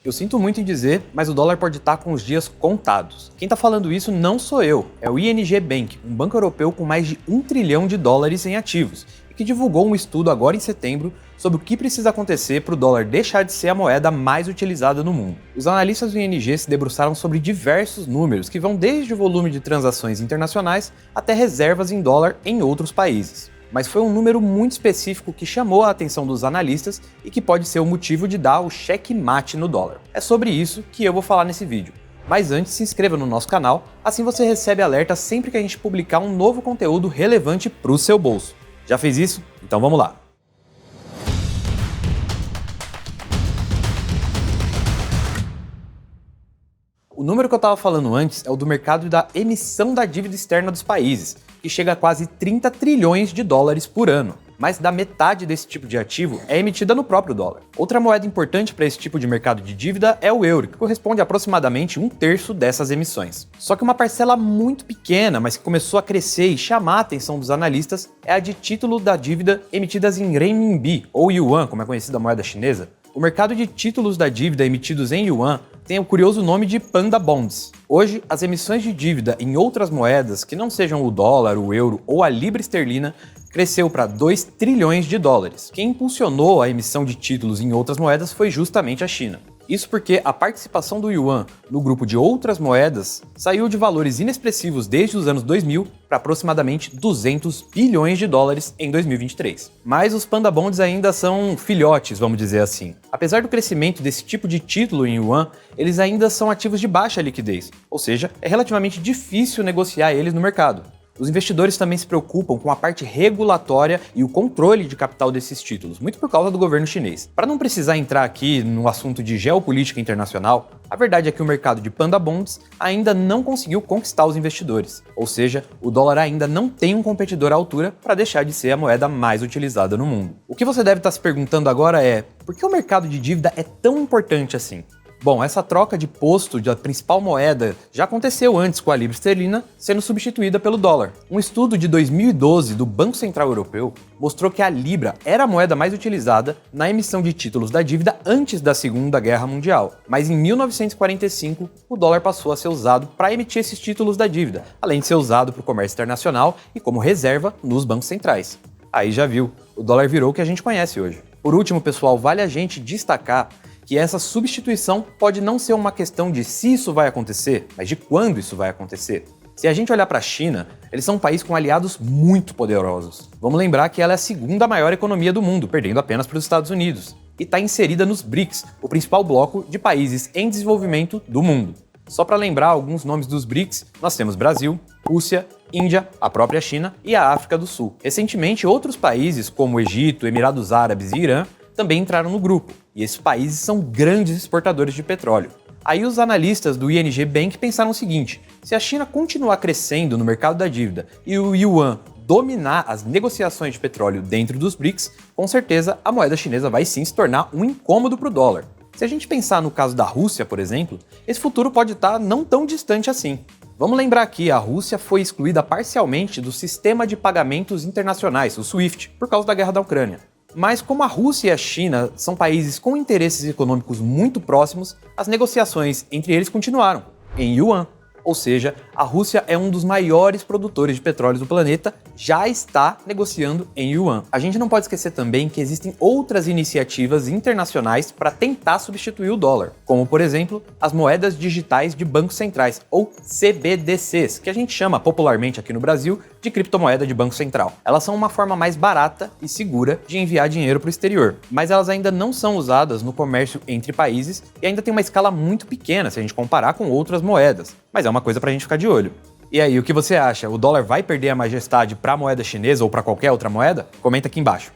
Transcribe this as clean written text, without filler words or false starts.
Eu sinto muito em dizer, mas o dólar pode estar com os dias contados. Quem está falando isso não sou eu, é o ING Bank, um banco europeu com mais de US$ 1 trilhão em ativos, e que divulgou um estudo agora em setembro sobre o que precisa acontecer para o dólar deixar de ser a moeda mais utilizada no mundo. Os analistas do ING se debruçaram sobre diversos números que vão desde o volume de transações internacionais até reservas em dólar em outros países. Mas foi um número muito específico que chamou a atenção dos analistas e que pode ser o motivo de dar o checkmate no dólar. É sobre isso que eu vou falar nesse vídeo. Mas antes, se inscreva no nosso canal, assim você recebe alerta sempre que a gente publicar um novo conteúdo relevante para o seu bolso. Já fez isso? Então vamos lá! O número que eu estava falando antes é o do mercado da emissão da dívida externa dos países, que chega a quase US$ 30 trilhões por ano. Mais da metade desse tipo de ativo é emitida no próprio dólar. Outra moeda importante para esse tipo de mercado de dívida é o euro, que corresponde a aproximadamente 1/3 dessas emissões. Só que uma parcela muito pequena, mas que começou a crescer e chamar a atenção dos analistas, é a de título da dívida emitidas em renminbi, ou yuan, como é conhecida a moeda chinesa. O mercado de títulos da dívida emitidos em yuan tem o curioso nome de Panda Bonds. Hoje, as emissões de dívida em outras moedas que não sejam o dólar, o euro ou a libra esterlina cresceu para US$ 2 trilhões. Quem impulsionou a emissão de títulos em outras moedas foi justamente a China. Isso porque a participação do yuan no grupo de outras moedas saiu de valores inexpressivos desde os anos 2000 para aproximadamente US$ 200 bilhões em 2023. Mas os Panda Bonds ainda são filhotes, vamos dizer assim. Apesar do crescimento desse tipo de título em yuan, eles ainda são ativos de baixa liquidez, ou seja, é relativamente difícil negociar eles no mercado. Os investidores também se preocupam com a parte regulatória e o controle de capital desses títulos, muito por causa do governo chinês. Para não precisar entrar aqui no assunto de geopolítica internacional, a verdade é que o mercado de Panda Bonds ainda não conseguiu conquistar os investidores, ou seja, o dólar ainda não tem um competidor à altura para deixar de ser a moeda mais utilizada no mundo. O que você deve estar se perguntando agora é, por que o mercado de dívida é tão importante assim? Bom, essa troca de posto da principal moeda já aconteceu antes com a libra esterlina sendo substituída pelo dólar. Um estudo de 2012 do Banco Central Europeu mostrou que a libra era a moeda mais utilizada na emissão de títulos da dívida antes da Segunda Guerra Mundial. Mas em 1945, o dólar passou a ser usado para emitir esses títulos da dívida, além de ser usado para o comércio internacional e como reserva nos bancos centrais. Aí já viu, o dólar virou o que a gente conhece hoje. Por último, pessoal, vale a gente destacar que essa substituição pode não ser uma questão de se isso vai acontecer, mas de quando isso vai acontecer. Se a gente olhar para a China, eles são um país com aliados muito poderosos. Vamos lembrar que ela é a segunda maior economia do mundo, perdendo apenas para os Estados Unidos, e está inserida nos BRICS, o principal bloco de países em desenvolvimento do mundo. Só para lembrar alguns nomes dos BRICS, nós temos Brasil, Rússia, Índia, a própria China e a África do Sul. Recentemente, outros países como Egito, Emirados Árabes e Irã também entraram no grupo, e esses países são grandes exportadores de petróleo. Aí os analistas do ING Bank pensaram o seguinte: se a China continuar crescendo no mercado da dívida e o yuan dominar as negociações de petróleo dentro dos BRICS, com certeza a moeda chinesa vai sim se tornar um incômodo para o dólar. Se a gente pensar no caso da Rússia, por exemplo, esse futuro pode estar não tão distante assim. Vamos lembrar que a Rússia foi excluída parcialmente do sistema de pagamentos internacionais, o SWIFT, por causa da guerra da Ucrânia. Mas como a Rússia e a China são países com interesses econômicos muito próximos, as negociações entre eles continuaram, em yuan. Ou seja, a Rússia é um dos maiores produtores de petróleo do planeta, já está negociando em yuan. A gente não pode esquecer também que existem outras iniciativas internacionais para tentar substituir o dólar, como por exemplo, as moedas digitais de bancos centrais, ou CBDCs, que a gente chama popularmente aqui no Brasil de criptomoeda de banco central. Elas são uma forma mais barata e segura de enviar dinheiro para o exterior, mas elas ainda não são usadas no comércio entre países e ainda tem uma escala muito pequena se a gente comparar com outras moedas. Mas é uma coisa pra gente ficar de olho. E aí, o que você acha? O dólar vai perder a majestade pra moeda chinesa ou pra qualquer outra moeda? Comenta aqui embaixo.